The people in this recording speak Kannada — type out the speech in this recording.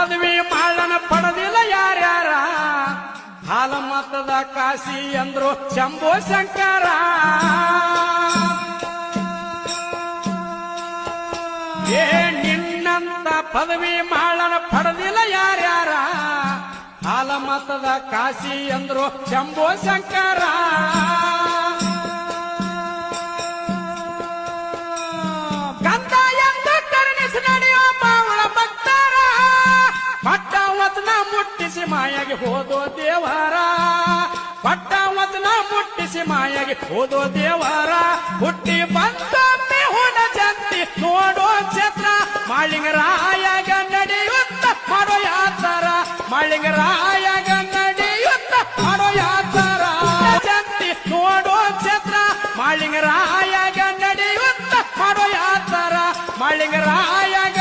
ಪದವಿ ಮಾಡನ ಪಡೆದಿಲ್ಲ ಯಾರ್ಯಾರ ಹಾಲ ಮತದ ಕಾಶಿ ಅಂದ್ರು ಶಂಭೋ ಶಂಕರ ಏ ನಿನ್ನಂತ ಪದವಿ ಮಾಡನ ಪಡೆದಿಲ್ಲ ಯಾರ್ಯಾರ ಹಾಲ ಮತದ ಕಾಶಿ ಅಂದ್ರು ಶಂಭೋ ಶಂಕರ ಕಂದ ಎಂದು ಕರುಣಿಸಿ ನಡೆಯುವ ಮಾವಳ ಭಕ್ತರ ಪಟ್ಟ ವಚನ ಮುಟ್ಟಿಸಿ ಮಾಯಾಗಿ ಹೋದೋ ದೇವರ ಪಟ್ಟ ವಚನ ಮುಟ್ಟಿಸಿ ಮಾಯಾಗಿ ಹೋದೋ ದೇವರ ಹುಟ್ಟಿ ಬಂದೊಮ್ಮೆ ಹುಣ ಜಂತಿ ನೋಡೋ ಕ್ಷೇತ್ರ ಮಾಳಿಂಗರಾಯಗ ನಡೆಯುತ್ತ ಮಾಡೋ ಯಾತರ ಮಾಳಿಂಗರಾಯಗ ನಡೆಯುತ್ತ ಮಾಡೋ ಯಾತರ ಜಂತಿ ನೋಡೋ ಕ್ಷೇತ್ರ ಮಾಳಿಂಗರಾಯಗ ನಡೆಯುತ್ತ ಮಾಡೋ ಯಾತರ ಮಾಳಿಂಗರಾಯಗ